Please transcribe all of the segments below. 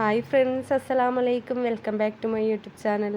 Hi friends, അസ്സലാമലൈക്കും. Welcome back to my YouTube channel.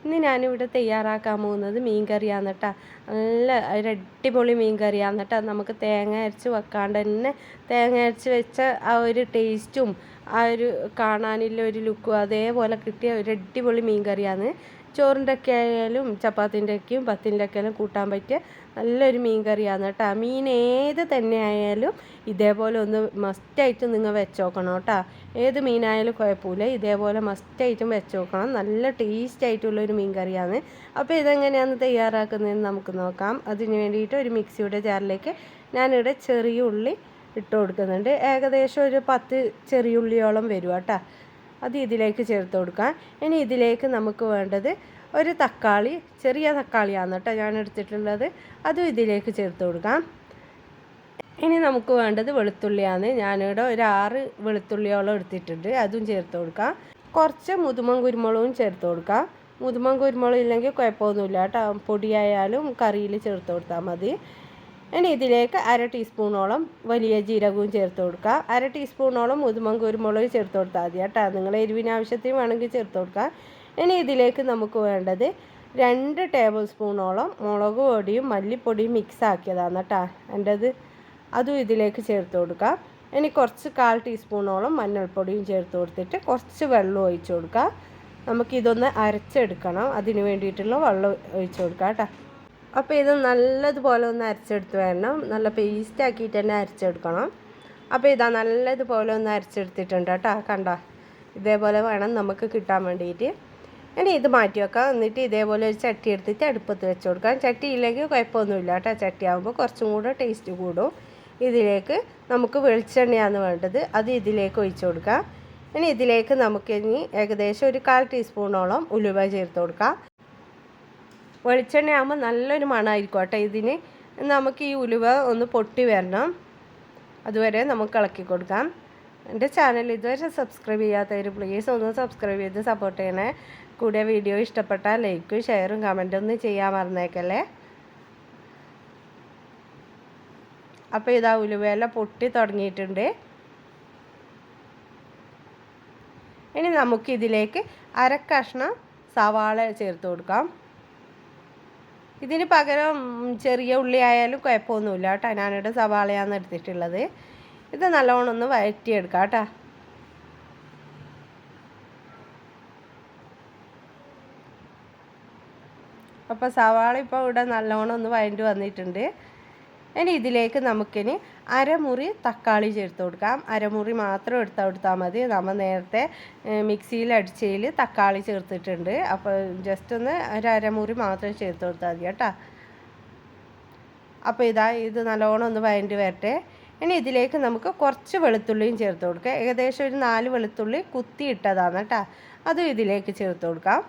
ഇന്ന് ഞാനിവിടെ തയ്യാറാക്കാൻ പോകുന്നത് മീൻ കറിയാണ് കേട്ടോ. നല്ല ഒരു അടിപൊളി മീൻ കറിയാണ് കേട്ടോ. നമുക്ക് തേങ്ങ അരച്ച് വെക്കാണ്ട് തന്നെ തേങ്ങ അരച്ച് വെച്ച ആ ഒരു ടേസ്റ്റും ആ ഒരു കാണാനുള്ള ഒരു ലുക്കും അതേപോലെ കിട്ടിയ ഒരു അടിപൊളി മീൻ കറിയാണ്. ചോറിൻ്റെ ഒക്കെ ആയാലും ചപ്പാത്തിൻ്റെ ഒക്കെയും പത്തിൻ്റെ ഒക്കെ ആയാലും കൂട്ടാൻ പറ്റിയ നല്ലൊരു മീൻ കറിയാണ് കേട്ടോ. മീൻ ഏത് തന്നെ ആയാലും ഇതേപോലെ ഒന്ന് മസ്റ്റായിട്ട് നിങ്ങൾ വെച്ച് നോക്കണം കേട്ടോ. ഏത് മീനായാലും കുഴപ്പമില്ല, ഇതേപോലെ മസ്റ്റായിട്ടും വെച്ച് നോക്കണം. നല്ല ടേസ്റ്റ് ആയിട്ടുള്ളൊരു മീൻ കറിയാണ്. അപ്പോൾ ഇതെങ്ങനെയാണ് തയ്യാറാക്കുന്നതെന്ന് നമുക്ക് നോക്കാം. അതിന് വേണ്ടിയിട്ട് ഒരു മിക്സിയുടെ ജാറിലേക്ക് ഞാനിവിടെ ചെറിയ ഉള്ളി ഇട്ട് കൊടുക്കുന്നുണ്ട്. ഏകദേശം ഒരു 10 ചെറിയ ഉള്ളിയോളം വരും കേട്ടോ. അത് ഇതിലേക്ക് ചേർത്ത് കൊടുക്കാം. ഇനി ഇതിലേക്ക് നമുക്ക് വേണ്ടത് ഒരു തക്കാളി, ചെറിയ തക്കാളിയാണ് കേട്ടോ ഞാൻ എടുത്തിട്ടുള്ളത്. അതും ഇതിലേക്ക് ചേർത്ത് കൊടുക്കാം. ഇനി നമുക്ക് വേണ്ടത് വെളുത്തുള്ളിയാണ്. ഞാനിവിടെ ഒരു 6 വെളുത്തുള്ളിയോളം എടുത്തിട്ടുണ്ട്. അതും ചേർത്ത് കൊടുക്കാം. കുറച്ച് മുതുമൻ കുരുമുളകും ചേർത്ത് കൊടുക്കാം. മുതുമൻ കുരുമുളക് ഇല്ലെങ്കിൽ കുഴപ്പമൊന്നുമില്ല കേട്ടോ. പൊടിയായാലും കറിയിൽ ചേർത്ത് കൊടുത്താൽ മതി. ഇനി ഇതിലേക്ക് 1/2 ടീസ്പൂണോളം വലിയ ജീരകവും ചേർത്ത് കൊടുക്കുക. 1/2 ടീസ്പൂണോളം മുതുമൻ കുരുമുളക് ചേർത്ത് കൊടുത്താൽ മതി കേട്ടോ. നിങ്ങൾ എരിവിന് ആവശ്യത്തിന് വേണമെങ്കിൽ ചേർത്ത് കൊടുക്കുക. ഇനി ഇതിലേക്ക് നമുക്ക് വേണ്ടത് 2 ടേബിൾ സ്പൂണോളം മുളക് പൊടിയും മല്ലിപ്പൊടിയും മിക്സ് ആക്കിയതാണ് കേട്ടോ എൻ്റെത്. അതും ഇതിലേക്ക് ചേർത്ത് കൊടുക്കുക. ഇനി കുറച്ച് 1/4 ടീസ്പൂണോളം മഞ്ഞൾപ്പൊടിയും ചേർത്ത് കൊടുത്തിട്ട് കുറച്ച് വെള്ളം ഒഴിച്ച് കൊടുക്കുക. നമുക്കിതൊന്ന് അരച്ചെടുക്കണം. അതിന് വേണ്ടിയിട്ടുള്ള വെള്ളം ഒഴിച്ച് കൊടുക്കുക കേട്ടോ. അപ്പോൾ ഇത് നല്ലതുപോലെ ഒന്ന് അരച്ചെടുത്ത് വരണം. നല്ല പേസ്റ്റ് ആക്കിയിട്ട് തന്നെ അരച്ചെടുക്കണം. അപ്പോൾ ഇതാ നല്ലതുപോലെ ഒന്ന് അരച്ചെടുത്തിട്ടുണ്ട് കേട്ടോ. കണ്ടോ, ഇതേപോലെ വേണം നമുക്ക് കിട്ടാൻ വേണ്ടിയിട്ട്. ഇനി ഇത് മാറ്റി വെക്കാം. എന്നിട്ട് ഇതേപോലെ ഒരു ചട്ടി എടുത്തിട്ട് അടുപ്പത്ത് വെച്ച് കൊടുക്കാം. ചട്ടി ഇല്ലെങ്കിൽ കുഴപ്പമൊന്നുമില്ല കേട്ടോ. ചട്ടി ആകുമ്പോൾ കുറച്ചും കൂടെ ടേസ്റ്റ് കൂടും. ഇതിലേക്ക് നമുക്ക് വെളിച്ചെണ്ണയാണ് വേണ്ടത്. അത് ഇതിലേക്ക് ഒഴിച്ച് കൊടുക്കാം. ഇനി ഇതിലേക്ക് നമുക്കിനി ഏകദേശം ഒരു 1/4 ടീസ്പൂണോളം ഉലുവ ചേർത്ത് കൊടുക്കാം. വെളിച്ചെണ്ണ ആകുമ്പോൾ നല്ലൊരു മണമായിരിക്കും കേട്ടോ ഇതിന്. നമുക്ക് ഈ ഉലുവ ഒന്ന് പൊട്ടി വരണം. അതുവരെ നമുക്ക് ഇളക്കി കൊടുക്കാം. എൻ്റെ ചാനൽ ഇതുവരെ സബ്സ്ക്രൈബ് ചെയ്യാത്തവർ പ്ലീസ് ഒന്ന് സബ്സ്ക്രൈബ് ചെയ്ത് സപ്പോർട്ട് ചെയ്യണേ. കൂടെ വീഡിയോ ഇഷ്ടപ്പെട്ടാൽ ലൈക്കും ഷെയറും കമൻറ്റും ഒന്നും ചെയ്യാൻ മറന്നേക്കല്ലേ. അപ്പോൾ ഇതാ ഉലുവയെല്ലാം പൊട്ടി തുടങ്ങിയിട്ടുണ്ട്. ഇനി നമുക്കിതിലേക്ക് 1/2 കഷ്ണം സവാള ചേർത്ത് കൊടുക്കാം. ഇതിന് പകരം ചെറിയ ഉള്ളി ആയാലും കുഴപ്പമൊന്നുമില്ല കേട്ടോ. ഞാനിവിടെ സവാളയാണ് എടുത്തിട്ടുള്ളത്. ഇത് നല്ലോണം ഒന്ന് വഴറ്റിയെടുക്കാം കേട്ടോ. അപ്പോൾ സവാള ഇപ്പോൾ ഇവിടെ നല്ലോണം ഒന്ന് വഴറ്റി വന്നിട്ടുണ്ട്. ഇനി ഇതിലേക്ക് നമുക്കിനി 1/2 മുറി തക്കാളി ചേർത്ത് കൊടുക്കാം. 1/2 മുറി മാത്രം എടുത്താൽ മതി. നമ്മൾ നേരത്തെ മിക്സിയിൽ അടിച്ചതിൽ തക്കാളി ചേർത്തിട്ടുണ്ട്. അപ്പോൾ ജസ്റ്റ് ഒന്ന് ഒരു 1/2 മുറി മാത്രം ചേർത്ത് കൊടുത്താൽ മതി കേട്ടോ. അപ്പോൾ ഇത് നല്ലോണം ഒന്ന് വഴറ്റി വരട്ടെ. ഇനി ഇതിലേക്ക് നമുക്ക് കുറച്ച് വെളുത്തുള്ളിയും ചേർത്ത് കൊടുക്കുക. ഏകദേശം ഒരു 4 വെളുത്തുള്ളി കുത്തിയിട്ടതാണ് കേട്ടോ. അതും ഇതിലേക്ക് ചേർത്ത് കൊടുക്കാം.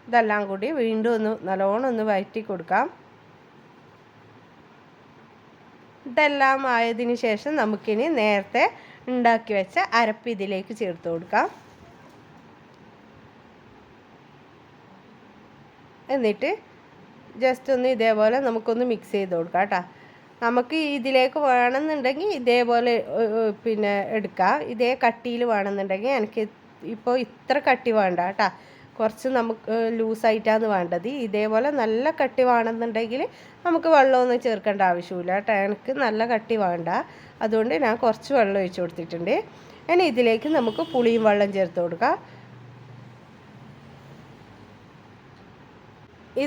ഇതെല്ലാം കൂടി വീണ്ടും ഒന്ന് നല്ലോണം ഒന്ന് വഴറ്റി കൊടുക്കാം. ഇതെല്ലാം ആയതിനു ശേഷം നമുക്കിനി നേരത്തെ ഉണ്ടാക്കി വെച്ച അരപ്പ് ഇതിലേക്ക് ചേർത്ത് കൊടുക്കാം. എന്നിട്ട് ജസ്റ്റ് ഒന്ന് ഇതേപോലെ നമുക്കൊന്ന് മിക്സ് ചെയ്ത് കൊടുക്കാം കേട്ടോ. നമുക്ക് ഇതിലേക്ക് വേണമെന്നുണ്ടെങ്കിൽ ഇതേപോലെ പിന്നെ എടുക്കാം. ഇതേ കട്ടിയിൽ വേണമെന്നുണ്ടെങ്കിൽ എനിക്ക് ഇപ്പോൾ ഇത്ര കട്ടി വേണ്ട കേട്ടോ. കുറച്ച് നമുക്ക് ലൂസായിട്ടാണ് വേണ്ടത്. ഇതേപോലെ നല്ല കട്ടി വേണമെന്നുണ്ടെങ്കിൽ നമുക്ക് വെള്ളമൊന്നും ചേർക്കേണ്ട ആവശ്യമില്ല കേട്ടോ. എനിക്ക് നല്ല കട്ടി വേണ്ട, അതുകൊണ്ട് ഞാൻ കുറച്ച് വെള്ളം ഒഴിച്ച് കൊടുത്തിട്ടുണ്ട്. ഇനി ഇതിലേക്ക് നമുക്ക് പുളിയും വെള്ളം ചേർത്ത് കൊടുക്കാം.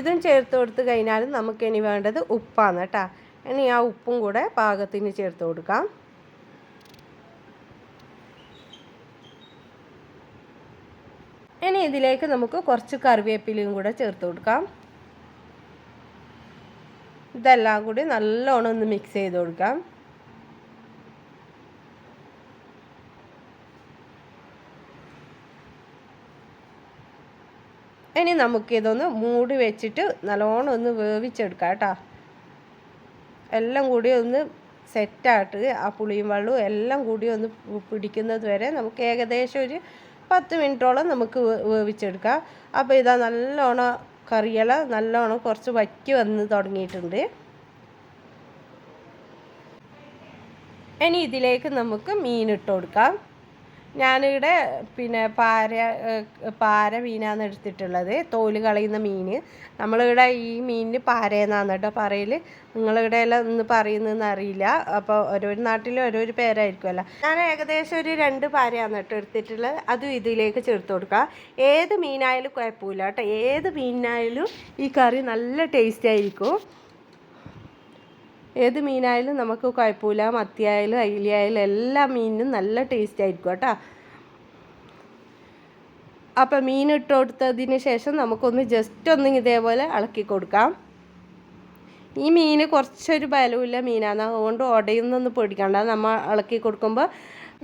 ഇതും ചേർത്ത് കൊടുത്ത് കഴിഞ്ഞാൽ നമുക്കിനി വേണ്ടത് ഉപ്പാണ് കേട്ടോ. ഇനി ആ ഉപ്പും കൂടെ പാകത്തിന് ചേർത്ത് കൊടുക്കാം. ഇനി ഇതിലേക്ക് നമുക്ക് കുറച്ച് കറിവേപ്പിലയും കൂടെ ചേർത്ത് കൊടുക്കാം. ഇതെല്ലാം കൂടി നല്ലോണം ഒന്ന് മിക്സ് ചെയ്ത് കൊടുക്കാം. ഇനി നമുക്കിതൊന്ന് മൂടി വെച്ചിട്ട് നല്ലോണം ഒന്ന് വേവിച്ചെടുക്കാം കേട്ടോ. എല്ലാം കൂടി ഒന്ന് സെറ്റായിട്ട് ആ പുളിയും വെള്ളവും എല്ലാം കൂടി ഒന്ന് പിടിക്കുന്നത് വരെ നമുക്ക് ഏകദേശം ഒരു 10 മിനിറ്റോളം നമുക്ക് വേവിച്ചെടുക്കാം. അപ്പോൾ ഇതാ നല്ലോണം കറിയെല്ലാം നല്ലോണം കുറച്ച് വറ്റി വന്ന് തുടങ്ങിയിട്ടുണ്ട്. ഇനി ഇതിലേക്ക് നമുക്ക് മീൻ ഇട്ട് കൊടുക്കാം. ഞാനിവിടെ പിന്നെ പാര മീനാണ് എടുത്തിട്ടുള്ളത്, തോല് കളയുന്ന മീൻ. നമ്മളിവിടെ ഈ മീനിന് പാരയെന്നാണ് കേട്ടോ പറയൽ. നിങ്ങളിവിടെ എല്ലാം ഒന്ന് പറയുന്നതെന്ന് അറിയില്ല. അപ്പോൾ ഓരോരു നാട്ടിലും ഓരോരു പേരായിരിക്കുമല്ലോ. ഞാൻ ഏകദേശം ഒരു 2 പാരയാണ് കേട്ടോ എടുത്തിട്ടുള്ളത്. അതും ഇതിലേക്ക് ചേർത്ത് കൊടുക്കുക. ഏത് മീനായാലും കുഴപ്പമില്ല കേട്ടോ, ഏത് മീനായാലും ഈ കറി നല്ല ടേസ്റ്റ് ആയിരിക്കും. ഏത് മീനായാലും നമുക്ക് കുഴപ്പമില്ല, മത്തിയായാലും അയിലയായാലും എല്ലാ മീനിനും നല്ല ടേസ്റ്റ് ആയിരിക്കും കേട്ടോ. അപ്പോൾ മീൻ ഇട്ട് കൊടുത്തതിന് ശേഷം നമുക്കൊന്ന് ജസ്റ്റ് ഒന്ന് ഇതേപോലെ ഇളക്കി കൊടുക്കാം. ഈ മീൻ കുറച്ചൊരു ബലമില്ല മീനാണ്, അതുകൊണ്ട് ഉടയുന്നൊന്ന് പൊടിക്കണ്ട. നമ്മൾ ഇളക്കി കൊടുക്കുമ്പോൾ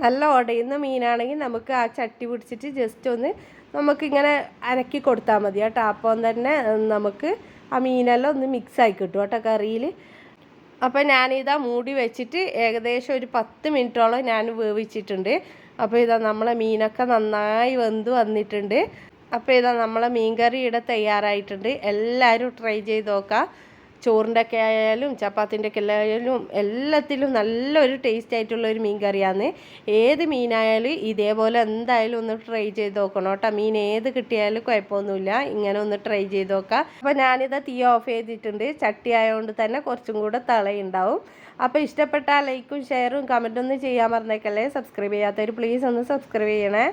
നല്ല ഉടയുന്ന മീനാണെങ്കിൽ നമുക്ക് ആ ചട്ടി പിടിച്ചിട്ട് ജസ്റ്റ് ഒന്ന് നമുക്കിങ്ങനെ അനക്കി കൊടുത്താൽ മതി കേട്ടോ. അപ്പം തന്നെ നമുക്ക് ആ മീനെല്ലാം ഒന്ന് മിക്സായി കിട്ടും കേട്ടോ കറിയിൽ. അപ്പോൾ ഞാനിതാ മൂടി വെച്ചിട്ട് ഏകദേശം ഒരു 10 മിനിറ്റോളം ഞാൻ വേവിച്ചിട്ടുണ്ട്. അപ്പോൾ ഇതാ നമ്മളെ മീനൊക്കെ നന്നായി വെന്ത് വന്നിട്ടുണ്ട്. അപ്പോൾ ഇതാ നമ്മളെ മീൻ കറി ഇവിടെ തയ്യാറായിട്ടുണ്ട്. എല്ലാവരും ട്രൈ ചെയ്ത് നോക്കുക. ചോറിൻ്റെ ഒക്കെ ആയാലും ചപ്പാത്തിൻ്റെ ഒക്കെ ആയാലും എല്ലാത്തിലും നല്ലൊരു ടേസ്റ്റ് ആയിട്ടുള്ളൊരു മീൻ കറിയാണ്. ഏത് മീനായാലും ഇതേപോലെ എന്തായാലും ഒന്ന് ട്രൈ ചെയ്ത് നോക്കണം കേട്ടോ. മീൻ ഏത് കിട്ടിയാലും കുഴപ്പമൊന്നുമില്ല, ഇങ്ങനെ ഒന്ന് ട്രൈ ചെയ്ത് നോക്കാം. അപ്പോൾ ഞാനിതാ തീ ഓഫ് ചെയ്തിട്ടുണ്ട്. ചട്ടി ആയതുകൊണ്ട് തന്നെ കുറച്ചും കൂടെ തളയുണ്ടാവും. അപ്പോൾ ഇഷ്ടപ്പെട്ടാൽ ലൈക്കും ഷെയറും കമൻറ്റൊന്നും ചെയ്യാൻ മറന്നേക്കല്ലേ. സബ്സ്ക്രൈബ് ചെയ്യാത്തവർ പ്ലീസ് ഒന്ന് സബ്സ്ക്രൈബ് ചെയ്യണേ.